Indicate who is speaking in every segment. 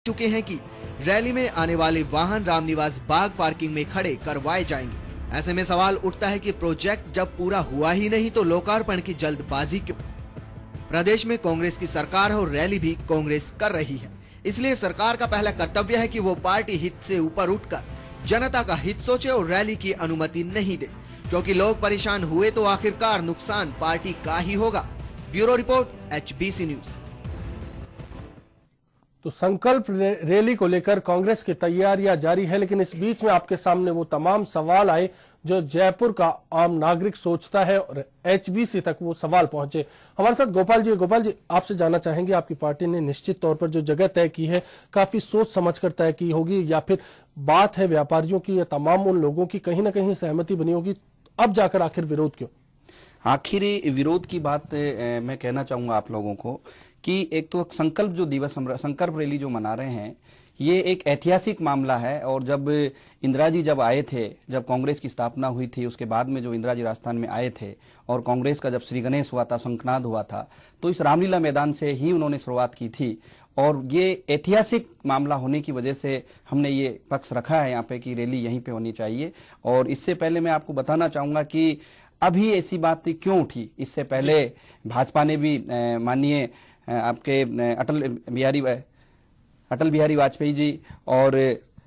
Speaker 1: चुके हैं कि रैली में आने वाले वाहन रामनिवास बाग पार्किंग में खड़े करवाए जाएंगे। ऐसे में सवाल उठता है कि प्रोजेक्ट जब पूरा हुआ ही नहीं तो लोकार्पण की जल्दबाजी क्यों? प्रदेश में कांग्रेस की सरकार है और रैली भी कांग्रेस कर रही है, इसलिए सरकार का पहला कर्तव्य है कि वो पार्टी हित से ऊपर उठकर जनता का हित सोचे और रैली की अनुमति नहीं दे, क्योंकि लोग परेशान हुए तो आखिरकार नुकसान पार्टी का ही होगा। Bureau report, HBC news.
Speaker 2: तो संकल्प रैली को लेकर कांग्रेस की तैयारियां जारी है, लेकिन इस बीच में आपके सामने वो तमाम सवाल आए जो जयपुर का आम नागरिक सोचता है और HBC तक वो सवाल पहुंचे। हमारे साथ गोपाल जी, आपसे जानना चाहेंगे, आपकी पार्टी ने निश्चित तौर पर जो जगह तय की है काफी सोच समझकर तय की होगी, या फिर बात है व्यापारियों की या तमाम उन लोगों की कहीं ना कहीं सहमति बनी होगी, अब जाकर आखिर विरोध क्यों?
Speaker 3: आखिर विरोध की बात मैं कहना चाहूंगा आप लोगों को कि एक तो संकल्प जो दिवस हम संकल्प रैली जो मना रहे हैं, ये एक ऐतिहासिक मामला है। और जब इंदिरा जी जब आए थे, जब कांग्रेस की स्थापना हुई थी, उसके बाद में जो इंदिरा जी राजस्थान में आए थे और कांग्रेस का जब श्री गणेश हुआ था, शंखनाद हुआ था, तो इस रामलीला मैदान से ही उन्होंने शुरुआत की थी। और ये ऐतिहासिक मामला होने की वजह से हमने ये पक्ष रखा है यहाँ पे कि रैली यहीं पे होनी चाहिए। और इससे पहले मैं आपको बताना चाहूंगा कि अभी ऐसी बात क्यों उठी। इससे पहले भाजपा ने भी माननीय आपके अटल बिहारी वाजपेयी जी और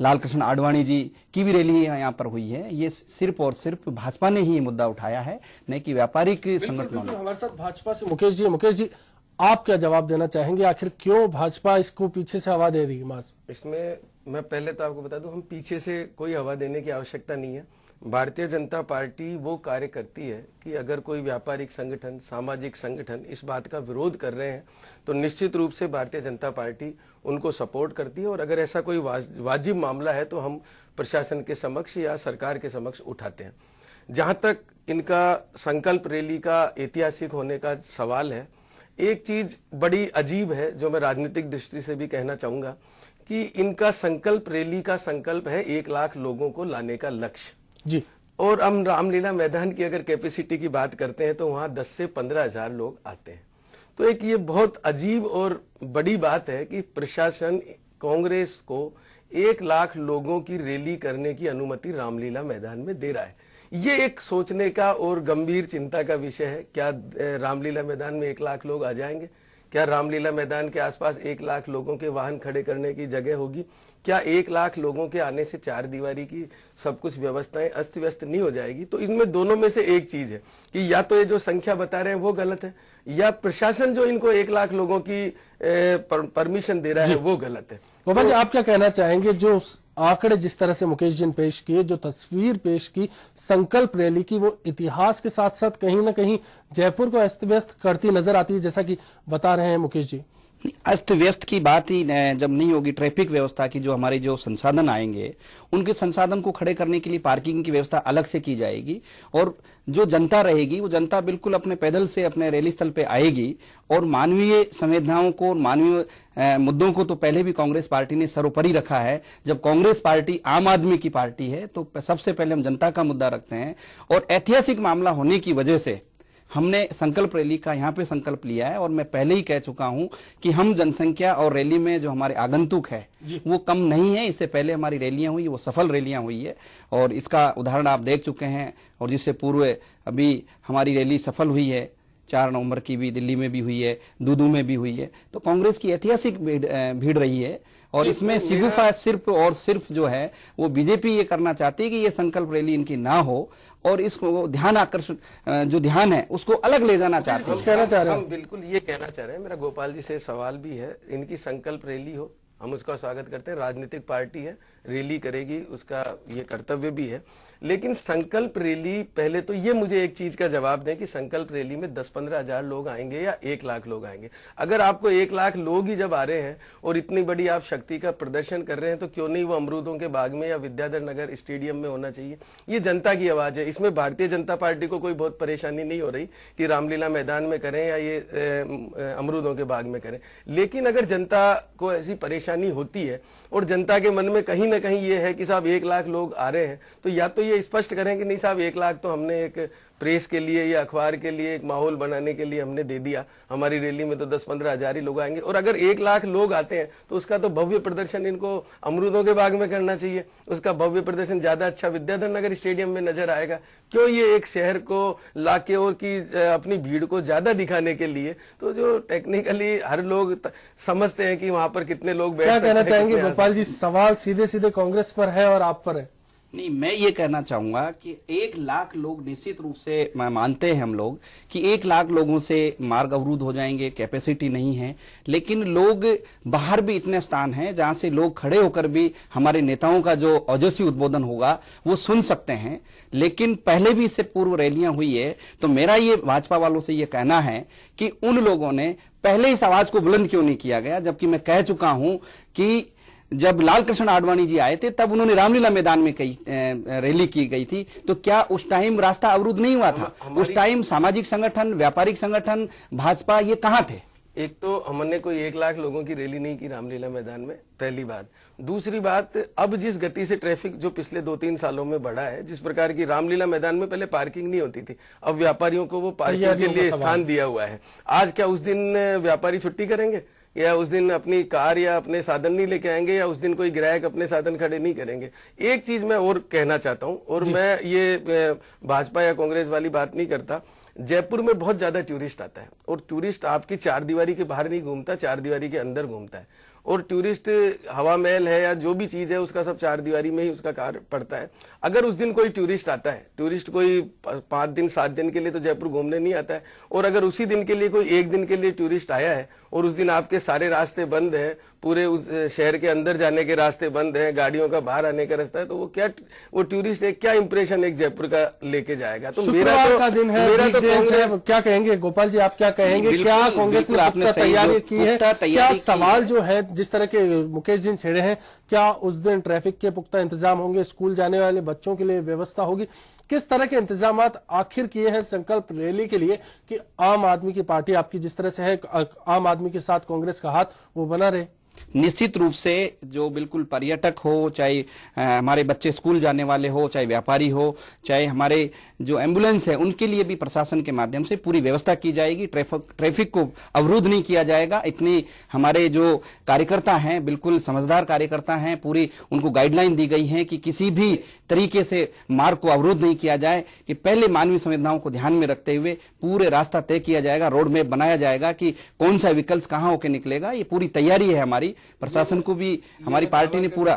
Speaker 3: लाल कृष्ण आडवाणी जी की भी रैली यहाँ पर हुई है। ये सिर्फ और सिर्फ भाजपा ने ही ये मुद्दा उठाया है, न कि व्यापारिक संगठनों ने।
Speaker 2: हमारे साथ भाजपा से मुकेश जी, आप क्या जवाब देना चाहेंगे? आखिर क्यों भाजपा इसको पीछे से हवा दे रही है?
Speaker 4: इसमें मैं पहले तो आपको बता दूं, हम पीछे से कोई हवा देने की आवश्यकता नहीं है। भारतीय जनता पार्टी वो कार्य करती है कि अगर कोई व्यापारिक संगठन, सामाजिक संगठन इस बात का विरोध कर रहे हैं तो निश्चित रूप से भारतीय जनता पार्टी उनको सपोर्ट करती है। और अगर ऐसा कोई वाजिब मामला है तो हम प्रशासन के समक्ष या सरकार के समक्ष उठाते हैं। जहां तक इनका संकल्प रैली का ऐतिहासिक होने का सवाल है, एक चीज बड़ी अजीब है जो मैं राजनीतिक दृष्टि से भी कहना चाहूंगा कि इनका संकल्प रैली का संकल्प है 1 लाख लोगों को लाने का लक्ष्य
Speaker 2: जी।
Speaker 4: और हम रामलीला मैदान की अगर कैपेसिटी की बात करते हैं तो वहां 10 से 15 हजार लोग आते हैं। तो एक ये बहुत अजीब और बड़ी बात है कि प्रशासन कांग्रेस को 1 लाख लोगों की रैली करने की अनुमति रामलीला मैदान में दे रहा है। ये एक सोचने का और गंभीर चिंता का विषय है। क्या रामलीला मैदान में 1 लाख लोग आ जाएंगे? क्या रामलीला मैदान के आसपास 1 लाख लोगों के वाहन खड़े करने की जगह होगी? क्या 1 लाख लोगों के आने से 4 दीवारी की सब कुछ व्यवस्थाएं अस्त व्यस्त नहीं हो जाएगी? तो इनमें दोनों में से एक चीज है कि या तो ये जो संख्या बता रहे हैं वो गलत है, या प्रशासन जो इनको 1 लाख लोगों की परमिशन दे रहा है वो गलत है।
Speaker 2: गोपाल जी, आप क्या कहना चाहेंगे? जो आंकड़े जिस तरह से मुकेश जी ने पेश किए, जो तस्वीर पेश की संकल्प रैली की, वो इतिहास के साथ साथ कहीं ना कहीं जयपुर को अस्त व्यस्त करती नजर आती है, जैसा कि बता रहे हैं मुकेश जी।
Speaker 3: अस्त व्यस्त की बात ही जब नहीं होगी, ट्रैफिक व्यवस्था की जो हमारे जो संसाधन आएंगे उनके संसाधन को खड़े करने के लिए पार्किंग की व्यवस्था अलग से की जाएगी। और जो जनता रहेगी वो जनता बिल्कुल अपने पैदल से अपने रैली स्थल पे आएगी। और मानवीय संवेदनाओं को, मानवीय मुद्दों को तो पहले भी कांग्रेस पार्टी ने सर्वोपरि रखा है। जब कांग्रेस पार्टी आम आदमी की पार्टी है तो सबसे पहले हम जनता का मुद्दा रखते हैं। और ऐतिहासिक मामला होने की वजह से हमने संकल्प रैली का यहाँ पे संकल्प लिया है। और मैं पहले ही कह चुका हूं कि हम जनसंख्या और रैली में जो हमारे आगंतुक है वो कम नहीं है। इससे पहले हमारी रैलियां हुई, वो सफल रैलियां हुई है और इसका उदाहरण आप देख चुके हैं। और जिससे पूर्व अभी हमारी रैली सफल हुई है, 4 नवंबर की भी दिल्ली में भी हुई है, दूदू में भी हुई है। तो कांग्रेस की ऐतिहासिक भीड़ रही है। और इसमें सिर्फ सिर्फ और सिर्फ जो है वो बीजेपी ये करना चाहती है कि ये संकल्प रैली इनकी ना हो और इसको ध्यान आकर्षण जो ध्यान है उसको अलग ले जाना चाहते हैं।
Speaker 4: कहना चाह रहे हैं, हम बिल्कुल ये कहना चाह रहे हैं। मेरा गोपाल जी से सवाल भी है, इनकी संकल्प रैली हो, हम उसका स्वागत करते हैं। राजनीतिक पार्टी है, रैली करेगी, उसका ये कर्तव्य भी है। लेकिन संकल्प रैली, पहले तो ये मुझे एक चीज का जवाब दें कि संकल्प रैली में 10-15 हजार लोग आएंगे या 1 लाख लोग आएंगे? अगर आपको 1 लाख लोग ही जब आ रहे हैं और इतनी बड़ी आप शक्ति का प्रदर्शन कर रहे हैं तो क्यों नहीं वो अमरूदों के बाग में या विद्याधर नगर स्टेडियम में होना चाहिए? ये जनता की आवाज है। इसमें भारतीय जनता पार्टी को कोई बहुत परेशानी नहीं हो रही कि रामलीला मैदान में करें या ये अमरूदों के बाग में करें। लेकिन अगर जनता को ऐसी परेशानी होती है और जनता के मन में कहीं ना कहीं ये है कि साहब 1 लाख लोग आ रहे हैं, तो या तो ये स्पष्ट करें कि नहीं साहब 1 लाख तो हमने एक प्रेस के लिए या अखबार के लिए एक माहौल बनाने के लिए हमने दे दिया। हमारी रैली में तो 10-15 हजार ही लोग आएंगे, और अगर 1 लाख लोग आते हैं तो उसका तो भव्य प्रदर्शन इनको अमरूदों के बाग में करना चाहिए। उसका भव्य प्रदर्शन ज्यादा अच्छा विद्याधर नगर स्टेडियम में नजर आएगा। क्यों ये एक शहर को लाके और की अपनी भीड़ को ज्यादा दिखाने के लिए, तो जो टेक्निकली हर लोग समझते हैं कि वहां पर कितने लोग बैठ सकते हैं।
Speaker 2: क्या कहना चाहेंगे गोपाल जी? सवाल सीधे सीधे कांग्रेस पर है और आप पर है।
Speaker 3: नहीं, मैं ये कहना चाहूंगा कि 1 लाख लोग निश्चित रूप से मानते हैं हम लोग कि 1 लाख लोगों से मार्ग अवरुद्ध हो जाएंगे, कैपेसिटी नहीं है। लेकिन लोग बाहर भी इतने स्थान हैं जहां से लोग खड़े होकर भी हमारे नेताओं का जो ओजस्वी उद्बोधन होगा वो सुन सकते हैं। लेकिन पहले भी इससे पूर्व रैलियां हुई है, तो मेरा ये भाजपा वालों से ये कहना है कि उन लोगों ने पहले इस आवाज को बुलंद क्यों नहीं किया गया, जबकि मैं कह चुका हूं कि जब लाल कृष्ण आडवाणी जी आए थे तब उन्होंने रामलीला मैदान में कई रैली की गई थी, तो क्या उस टाइम रास्ता अवरुद्ध नहीं हुआ था? उस टाइम सामाजिक संगठन, व्यापारिक संगठन, भाजपा ये कहां थे?
Speaker 4: एक तो हमने कोई 1 लाख लोगों की रैली नहीं की रामलीला मैदान में, पहली बात। दूसरी बात, अब जिस गति से ट्रैफिक जो पिछले 2-3 सालों में बढ़ा है, जिस प्रकार की रामलीला मैदान में पहले पार्किंग नहीं होती थी, अब व्यापारियों को वो पार्किंग के लिए स्थान दिया हुआ है। आज क्या उस दिन व्यापारी छुट्टी करेंगे, या उस दिन अपनी कार या अपने साधन नहीं लेके आएंगे, या उस दिन कोई ग्राहक अपने साधन खड़े नहीं करेंगे? एक चीज मैं और कहना चाहता हूं, और मैं ये भाजपा या कांग्रेस वाली बात नहीं करता। जयपुर में बहुत ज्यादा टूरिस्ट आता है, और टूरिस्ट आपकी 4 दीवारी के बाहर नहीं घूमता, 4 दीवारी के अंदर घूमता है। और टूरिस्ट हवा महल है या जो भी चीज है उसका सब 4 दीवारी में ही उसका कार्य पड़ता है। अगर उस दिन कोई टूरिस्ट आता है, टूरिस्ट कोई 5 दिन 7 दिन के लिए तो जयपुर घूमने नहीं आता है, और अगर उसी दिन के लिए कोई 1 दिन के लिए टूरिस्ट आया है और उस दिन आपके सारे रास्ते बंद हैं, पूरे उस शहर के अंदर जाने के रास्ते बंद हैं, गाड़ियों का बाहर आने का रास्ता है, तो वो टूरिस्ट एक क्या इंप्रेशन एक जयपुर का लेके जाएगा? तो मेरा तो कांग्रेस,
Speaker 2: क्या कहेंगे गोपाल जी, आप क्या कहेंगे? क्या कांग्रेस ने पुख्ता तैयारी की है? क्या सवाल जो है जिस तरह के मुकेश जी ने छेड़े हैं, क्या उस दिन ट्रैफिक के पुख्ता इंतजाम होंगे, स्कूल जाने वाले बच्चों के लिए व्यवस्था होगी? किस तरह के इंतजाम आखिर किए हैं संकल्प रैली के लिए कि आम आदमी की पार्टी आपकी जिस तरह से है, आम आदमी के साथ कांग्रेस का हाथ वो बना रहे?
Speaker 3: निश्चित रूप से जो बिल्कुल पर्यटक हो, चाहे हमारे बच्चे स्कूल जाने वाले हो, चाहे व्यापारी हो, चाहे हमारे जो एम्बुलेंस है, उनके लिए भी प्रशासन के माध्यम से पूरी व्यवस्था की जाएगी। ट्रैफिक को अवरुद्ध नहीं किया जाएगा। इतनी हमारे जो कार्यकर्ता हैं बिल्कुल समझदार कार्यकर्ता हैं, पूरी उनको गाइडलाइन दी गई है कि किसी भी तरीके से मार्ग को अवरुद्ध नहीं किया जाए, कि पहले मानवीय संवेदनाओं को ध्यान में रखते हुए पूरे रास्ता तय किया जाएगा, रोड मैप बनाया जाएगा कि कौन सा विकल्प कहां होकर निकलेगा। ये पूरी तैयारी है हमारी, प्रशासन को भी हमारी पार्टी ने पूरा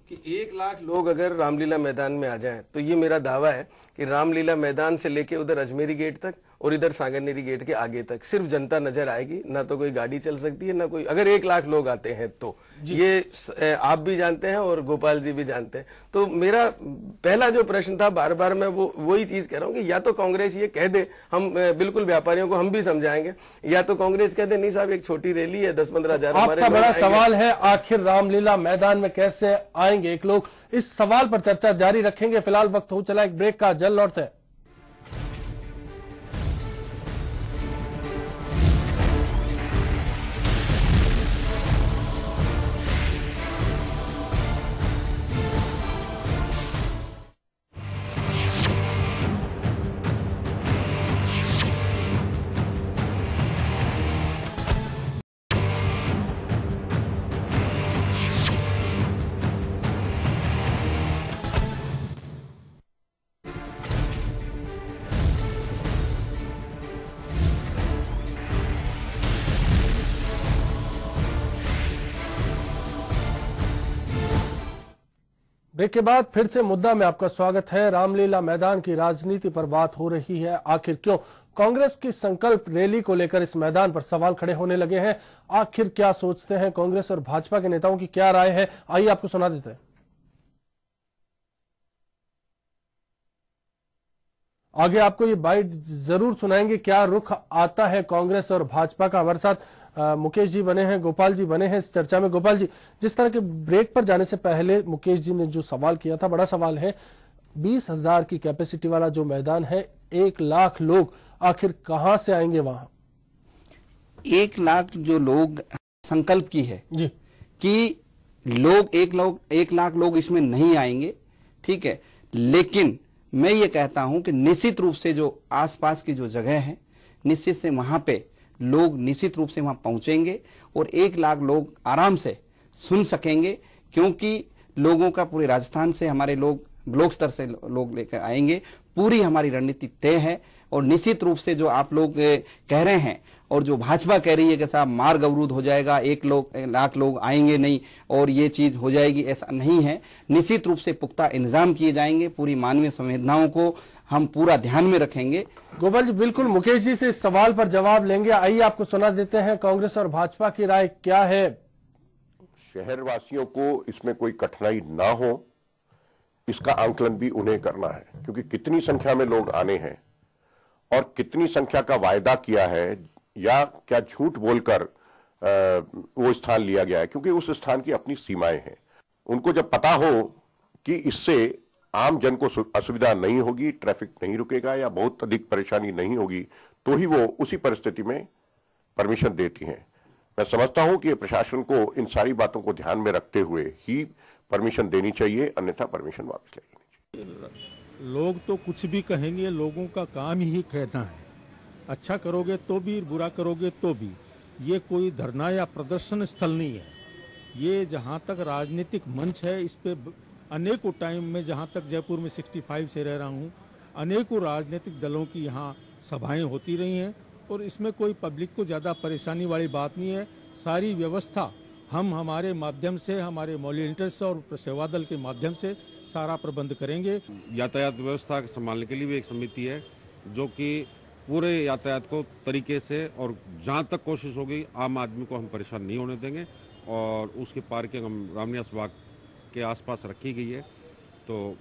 Speaker 4: कि 1 लाख लोग अगर रामलीला मैदान में आ जाएं, तो ये मेरा दावा है कि रामलीला मैदान से लेके उधर अजमेरी गेट तक और इधर सांगरनेरी गेट के आगे तक सिर्फ जनता नजर आएगी, ना तो कोई गाड़ी चल सकती है ना कोई। अगर 1 लाख लोग आते हैं तो ये आप भी जानते हैं और गोपाल जी भी जानते हैं। तो मेरा पहला जो प्रश्न था, बार बार मैं वही चीज कह रहा हूं कि या तो कांग्रेस ये कह दे, हम बिल्कुल व्यापारियों को हम भी समझाएंगे, या तो कांग्रेस कह दे नहीं साहब एक छोटी रैली है, 10-15 हजार
Speaker 2: आपका बड़ा सवाल है, आखिर रामलीला मैदान में कैसे आएंगे एक लोग? इस सवाल पर चर्चा जारी रखेंगे। फिलहाल वक्त हो चला एक ब्रेक का, जल्द लौटते हैं। ब्रेक के बाद फिर से मुद्दा में आपका स्वागत है। रामलीला मैदान की राजनीति पर बात हो रही है। आखिर क्यों कांग्रेस की संकल्प रैली को लेकर इस मैदान पर सवाल खड़े होने लगे हैं? आखिर क्या सोचते हैं कांग्रेस और भाजपा के नेताओं की क्या राय है? आइए आपको सुना देते हैं। आगे आपको ये बाइट जरूर सुनाएंगे क्या रुख आता है कांग्रेस और भाजपा का। हमारे साथ मुकेश जी बने हैं, गोपाल जी बने हैं इस चर्चा में। गोपाल जी, जिस तरह के ब्रेक पर जाने से पहले मुकेश जी ने जो सवाल किया था, बड़ा सवाल है, 20,000 की कैपेसिटी वाला जो मैदान है, 1 लाख लोग आखिर कहां से आएंगे वहां?
Speaker 3: 1 लाख जो लोग संकल्प की है
Speaker 2: जी
Speaker 3: कि लोग 1 लाख लोग इसमें नहीं आएंगे, ठीक है, लेकिन मैं ये कहता हूं कि निश्चित रूप से जो आसपास की जो जगह है, निश्चित से वहां पे लोग निश्चित रूप से वहां पहुंचेंगे और 1 लाख लोग आराम से सुन सकेंगे, क्योंकि लोगों का पूरे राजस्थान से हमारे लोग ब्लॉक स्तर से लोग लेकर आएंगे। पूरी हमारी रणनीति तय है और निश्चित रूप से जो आप लोग कह रहे हैं और जो भाजपा कह रही है कि साहब मार्ग अवरुद्ध हो जाएगा, 1 लाख लोग आएंगे नहीं और ये चीज हो जाएगी, ऐसा नहीं है। निश्चित रूप से पुख्ता इंतजाम किए जाएंगे, पूरी मानवीय संवेदनाओं को हम पूरा ध्यान में रखेंगे।
Speaker 2: गोपाल जी, बिल्कुल मुकेश जी से इस सवाल पर जवाब लेंगे। आइए आपको सुना देते हैं कांग्रेस और भाजपा की राय क्या है।
Speaker 5: शहरवासियों को इसमें कोई कठिनाई ना हो, इसका आंकलन भी उन्हें करना है, क्योंकि कितनी संख्या में लोग आने हैं और कितनी संख्या का वायदा किया है या क्या झूठ बोलकर वो स्थान लिया गया है, क्योंकि उस स्थान की अपनी सीमाएं हैं। उनको जब पता हो कि इससे आम जन को असुविधा नहीं होगी, ट्रैफिक नहीं रुकेगा या बहुत अधिक परेशानी नहीं होगी, तो ही वो उसी परिस्थिति में परमिशन देती हैं। मैं समझता हूं कि प्रशासन को इन सारी बातों को ध्यान में रखते हुए ही परमिशन देनी चाहिए, अन्यथा परमिशन वापस ले लेनी चाहिए।
Speaker 6: लोग तो कुछ भी कहेंगे, लोगों का काम ही कहना है। अच्छा करोगे तो भी, बुरा करोगे तो भी। ये कोई धरना या प्रदर्शन स्थल नहीं है। ये जहाँ तक राजनीतिक मंच है, इस पे अनेकों टाइम में, जहाँ तक जयपुर में 65 से रह रहा हूँ, अनेकों राजनीतिक दलों की यहाँ सभाएं होती रही हैं और इसमें कोई पब्लिक को ज़्यादा परेशानी वाली बात नहीं है। सारी व्यवस्था हम हमारे माध्यम से, हमारे वॉलंटियर्स और सेवा दल के माध्यम से सारा प्रबंध करेंगे।
Speaker 7: यातायात व्यवस्था संभालने के लिए भी एक समिति है जो कि पूरे यातायात को तरीके से, और जहां तक कोशिश होगी आम आदमी को हम परेशान नहीं होने देंगे, और उसकी पार्किंग हम रामनिवास बाग के आसपास रखी गई है। तो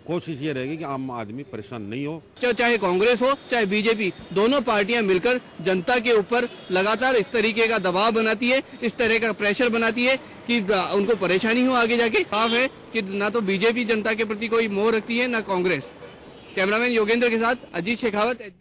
Speaker 7: कोशिश ये रहेगी कि आम आदमी परेशान नहीं हो।
Speaker 8: चाहे कांग्रेस हो चाहे बीजेपी, दोनों पार्टियां मिलकर जनता के ऊपर लगातार इस तरीके का दबाव बनाती है, इस तरह का प्रेशर बनाती है कि उनको परेशानी हो आगे जाके। साफ है कि ना तो बीजेपी जनता के प्रति कोई मोह रखती है, ना कांग्रेस। कैमरामैन योगेंद्र के साथ अजीत शेखावत।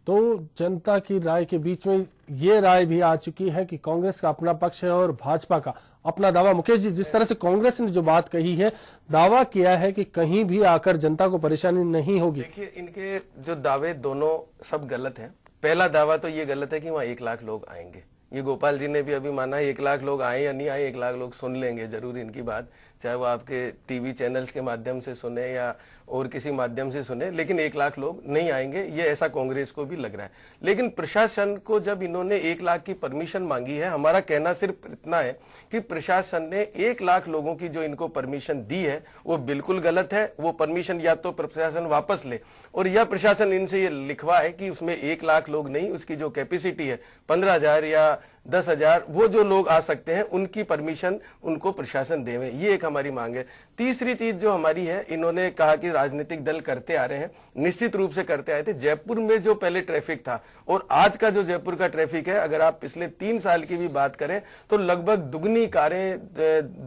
Speaker 2: तो जनता की राय के बीच में ये राय भी आ चुकी है कि कांग्रेस का अपना पक्ष है और भाजपा का अपना दावा। मुकेश जी, जिस तरह से कांग्रेस ने जो बात कही है, दावा किया है कि कहीं भी आकर जनता को परेशानी नहीं होगी।
Speaker 4: देखिए, इनके जो दावे दोनों सब गलत हैं। पहला दावा तो ये गलत है कि वहाँ 1 लाख लोग आएंगे। ये गोपाल जी ने भी अभी माना 1 लाख लोग आए या नहीं आए, 1 लाख लोग सुन लेंगे जरूर इनकी बात, चाहे वो आपके टीवी चैनल्स के माध्यम से सुने या और किसी माध्यम से सुने, लेकिन 1 लाख लोग नहीं आएंगे, ये ऐसा कांग्रेस को भी लग रहा है। लेकिन प्रशासन को जब इन्होंने 1 लाख की परमिशन मांगी है, हमारा कहना सिर्फ इतना है कि प्रशासन ने 1 लाख लोगों की जो इनको परमिशन दी है वो बिल्कुल गलत है। वो परमिशन या तो प्रशासन वापस ले, और या प्रशासन इनसे ये लिखवाए कि उसमें 1 लाख लोग नहीं, उसकी जो कैपेसिटी है 15,000 या 10,000, वो जो लोग आ सकते हैं उनकी परमिशन उनको प्रशासन देवे। ये एक हमारी मांग है। तीसरी चीज जो हमारी है, इन्होंने कहा कि राजनीतिक दल करते आ रहे हैं, निश्चित रूप से करते आए थे। जयपुर में जो पहले ट्रैफिक था और आज का जो जयपुर का ट्रैफिक है, अगर आप पिछले 3 साल की भी बात करें तो लगभग दुगनी कारें,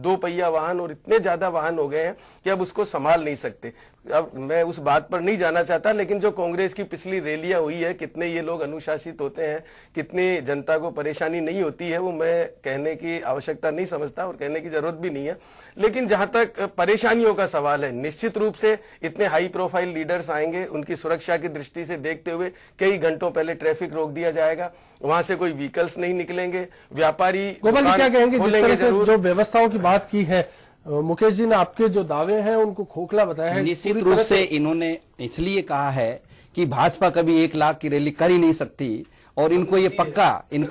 Speaker 4: 2 पहिया वाहन और इतने ज्यादा वाहन हो गए हैं कि अब उसको संभाल नहीं सकते। अब मैं उस बात पर नहीं जाना चाहता, लेकिन जो कांग्रेस की पिछली रैलियां हुई है, कितने ये लोग अनुशासित होते हैं, कितनी जनता को परेशानी नहीं होती है, वो मैं कहने की आवश्यकता नहीं समझता और कहने की जरूरत भी नहीं है। लेकिन जहां तक परेशानियों का सवाल है, निश्चित रूप से इतने हाई प्रोफाइल लीडर्स आएंगे, उनकी सुरक्षा की दृष्टि से देखते हुए कई घंटों पहले ट्रैफिक रोक दिया जाएगा, वहां से कोई व्हीकल्स नहीं निकलेंगे, व्यापारी
Speaker 2: गोपाल जी क्या कहेंगे जिस तरह से जो व्यवस्थाओं की बात की है? मुकेश जी ने आपके जो दावे हैं उनको खोखला बताया है।
Speaker 3: निश्चित रूप से इन्होंने इसलिए कहा है कि भाजपा कभी 1 लाख की रैली कर ही नहीं सकती, और इनको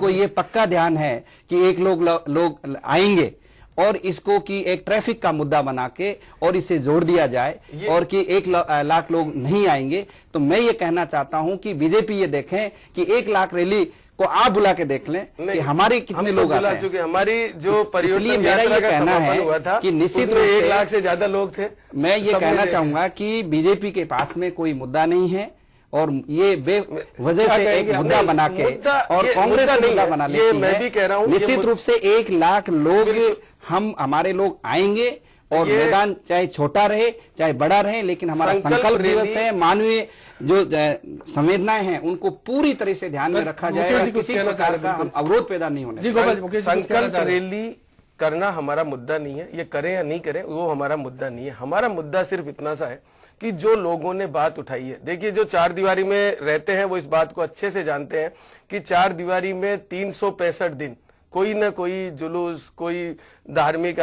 Speaker 3: ये पक्का ध्यान है कि 1 लोग आएंगे और इसको कि एक ट्रैफिक का मुद्दा बना के और इसे जोड़ दिया जाए, और कि 1 लाख लोग नहीं आएंगे। तो मैं ये कहना चाहता हूं कि बीजेपी ये देखें कि 1 लाख रैली को आप बुला के देख लें कि हमारे कितने लोग आते हैं।
Speaker 4: चुके हमारी जो परिवर्तन यात्रा का समापन हुआ था
Speaker 3: कि निश्चित रूप से
Speaker 4: 1 लाख से ज्यादा लोग थे।
Speaker 3: मैं ये कहना चाहूंगा कि बीजेपी के पास में कोई मुद्दा नहीं है, और ये बेवजह से एक मुद्दा बना के और कांग्रेस का मुद्दा बना लेती है।
Speaker 4: मैं भी कह रहा हूं,
Speaker 3: निश्चित रूप से 1 लाख लोग हमारे लोग आएंगे, और मैदान चाहे छोटा रहे चाहे बड़ा रहे, लेकिन हमारा संकल्प दिवस है। मानवीय जो संवेदनाएं हैं उनको पूरी तरह से ध्यान में रखा जाए, किसी प्रकार का हम अवरोध पैदा नहीं होने।
Speaker 4: संकल्प रैली करना हमारा मुद्दा नहीं है, ये करें या नहीं करें वो हमारा मुद्दा नहीं है। हमारा मुद्दा सिर्फ इतना सा है कि जो लोगों ने बात उठाई है, देखिए जो चार दीवारी में रहते हैं वो इस बात को अच्छे से जानते हैं कि चार दीवारी में 365 दिन कोई ना कोई जुलूस, कोई धार्मिक